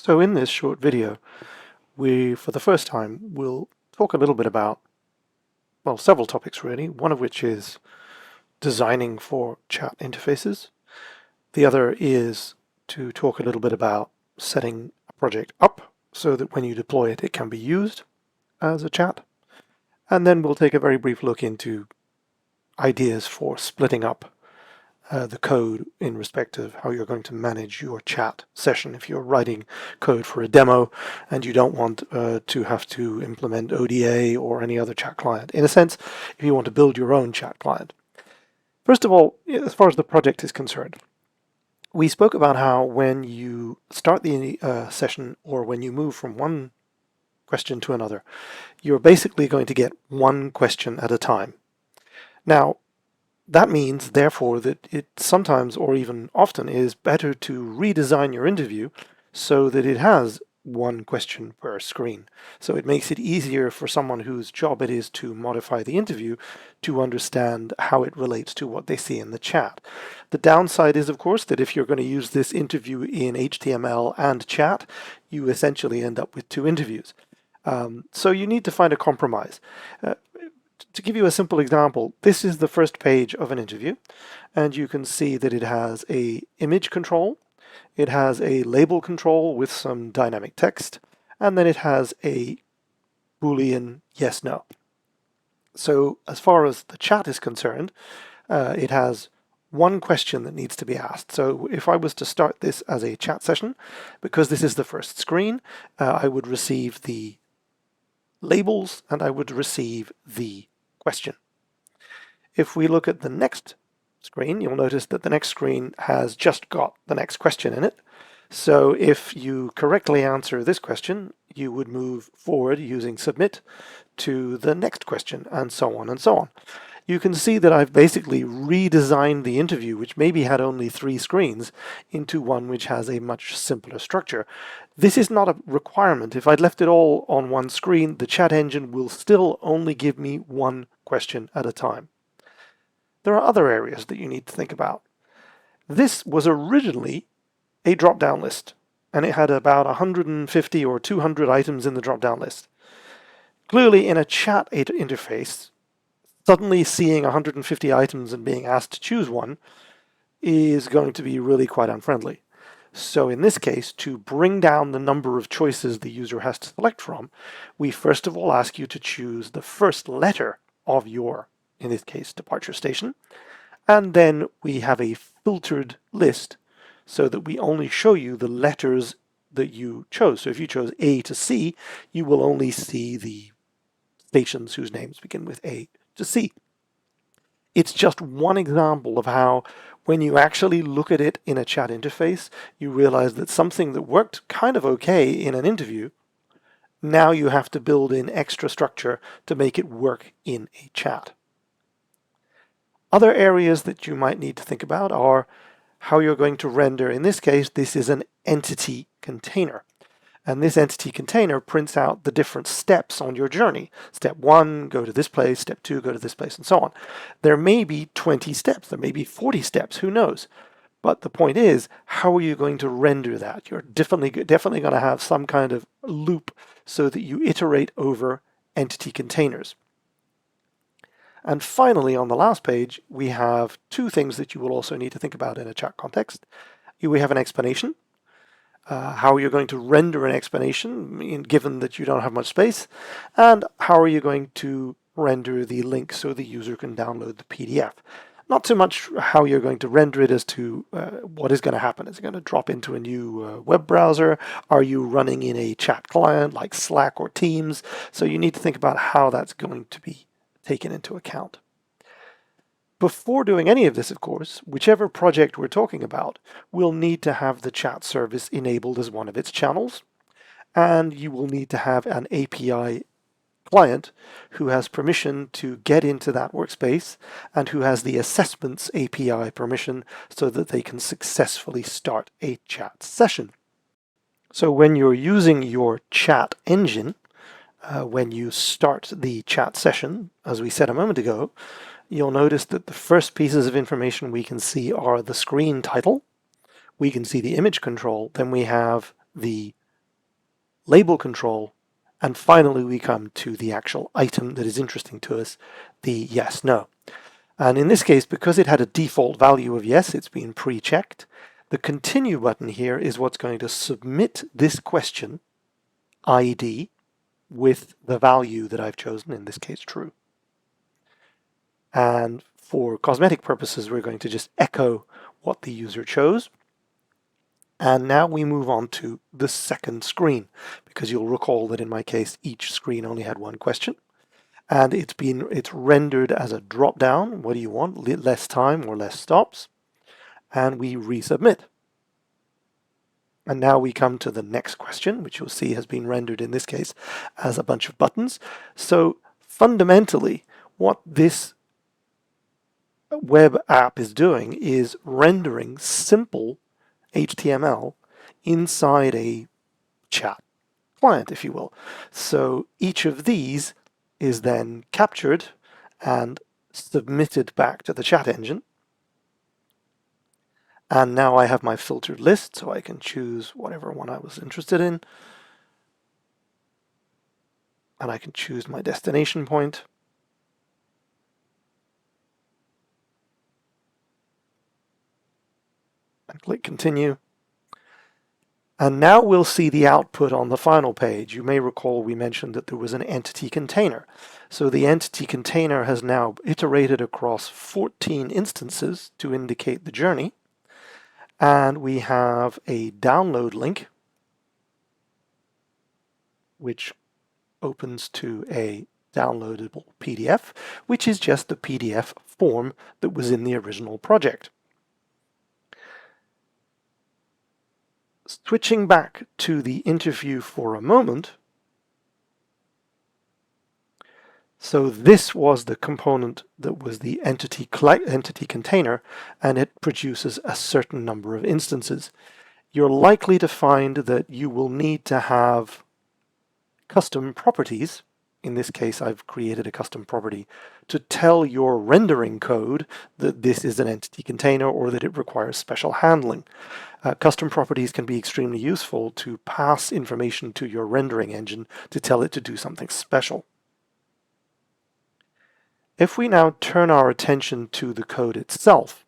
So in this short video, we, for the first time, will talk a little bit about, well, several topics really, one of which is designing for chat interfaces. The other is to talk a little bit about setting a project up so that when you deploy it, it can be used as a chat. And then we'll take a very brief look into ideas for splitting up the code in respect of how you're going to manage your chat session. If you're writing code for a demo and you don't want to have to implement ODA or any other chat client. In a sense, if you want to build your own chat client. First of all, as far as the project is concerned, we spoke about how when you start the session or when you move from one question to another, you're basically going to get one question at a time. Now, that means, therefore, that it sometimes, or even often, is better to redesign your interview so that it has one question per screen. So it makes it easier for someone whose job it is to modify the interview to understand how it relates to what they see in the chat. The downside is, of course, that if you're going to use this interview in HTML and chat, you essentially end up with two interviews. So you need to find a compromise. To give you a simple example, this is the first page of an interview, and you can see that it has a image control, it has a label control with some dynamic text, and then it has a Boolean yes, no. So as far as the chat is concerned, it has one question that needs to be asked. So if I was to start this as a chat session, because this is the first screen, I would receive the labels and I would receive the question. If we look at the next screen, you'll notice that the next screen has just got the next question in it. So if you correctly answer this question, you would move forward using submit to the next question, and so on and so on. You can see that I've basically redesigned the interview, which maybe had only 3 screens, into one which has a much simpler structure. This is not a requirement. If I'd left it all on one screen, the chat engine will still only give me one question at a time. There are other areas that you need to think about. This was originally a drop-down list, and it had about 150 or 200 items in the drop-down list. Clearly, in a chat interface, suddenly seeing 150 items and being asked to choose one is going to be really quite unfriendly. So in this case, to bring down the number of choices the user has to select from, we first of all ask you to choose the first letter of your, in this case, departure station, and then we have a filtered list so that we only show you the letters that you chose. So if you chose A to C, you will only see the stations whose names begin with A to see. It's just one example of how when you actually look at it in a chat interface, you realize that something that worked kind of okay in an interview, now you have to build in extra structure to make it work in a chat. Other areas that you might need to think about are how you're going to render. In this case, this is an entity container. And this entity container prints out the different steps on your journey. Step 1, go to this place. Step 2, go to this place, and so on. There may be 20 steps. There may be 40 steps. Who knows? But the point is, how are you going to render that? You're definitely going to have some kind of loop so that you iterate over entity containers. And finally, on the last page, we have 2 things that you will also need to think about in a chat context. We have an explanation. How you're going to render an explanation, given that you don't have much space, and how are you going to render the link so the user can download the PDF. Not so much how you're going to render it as to what is going to happen. Is it going to drop into a new web browser? Are you running in a chat client like Slack or Teams? So you need to think about how that's going to be taken into account. Before doing any of this, of course, whichever project we're talking about will need to have the chat service enabled as one of its channels, and you will need to have an API client who has permission to get into that workspace and who has the assessments API permission so that they can successfully start a chat session. So when you're using your chat engine, when you start the chat session, as we said a moment ago, you'll notice that the first pieces of information we can see are the screen title, we can see the image control, then we have the label control, and finally we come to the actual item that is interesting to us, the yes, no. And in this case, because it had a default value of yes, it's been pre-checked, the continue button here is what's going to submit this question ID with the value that I've chosen, in this case true. And for cosmetic purposes, we're going to just echo what the user chose. And now we move on to the second screen, because you'll recall that in my case, each screen only had one question. And it's rendered as a drop down. What do you want? Less time or less stops? And we resubmit. And now we come to the next question, which you'll see has been rendered in this case as a bunch of buttons. So fundamentally, what this web app is doing is rendering simple HTML inside a chat client, if you will. So each of these is then captured and submitted back to the chat engine. And now I have my filtered list, so I can choose whatever one I was interested in. And I can choose my destination point. And click continue. And now we'll see the output on the final page. You may recall we mentioned that there was an entity container. So the entity container has now iterated across 14 instances to indicate the journey. And we have a download link, which opens to a downloadable PDF, which is just the PDF form that was in the original project. Switching back to the interview for a moment, so this was the component that was the entity container, and it produces a certain number of instances. You're likely to find that you will need to have custom properties. In this case, I've created a custom property to tell your rendering code that this is an entity container or that it requires special handling. Custom properties can be extremely useful to pass information to your rendering engine to tell it to do something special. If we now turn our attention to the code itself,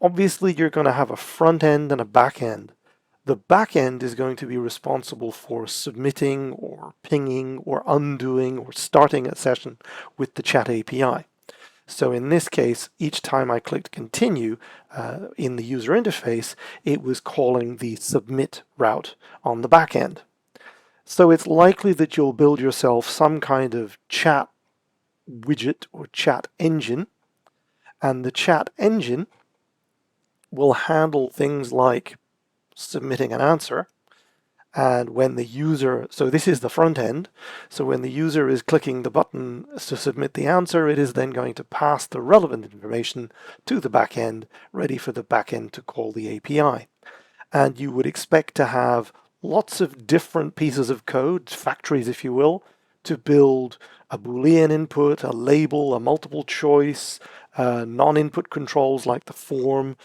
obviously you're going to have a front end and a back end. The back end is going to be responsible for submitting or pinging or undoing or starting a session with the chat API. So in this case, each time I clicked continue in the user interface, it was calling the submit route on the back end. So it's likely that you'll build yourself some kind of chat widget or chat engine, and the chat engine will handle things like submitting an answer. And when the user, so this is the front end, so when the user is clicking the button to submit the answer, it is then going to pass the relevant information to the back end, ready for the back end to call the API. And you would expect to have lots of different pieces of code, factories if you will, to build a Boolean input, a label, a multiple choice, non-input controls like the form.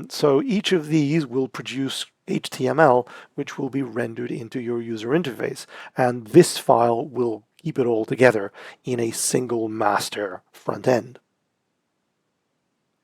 So each of these will produce HTML, which will be rendered into your user interface. And this file will keep it all together in a single master front end.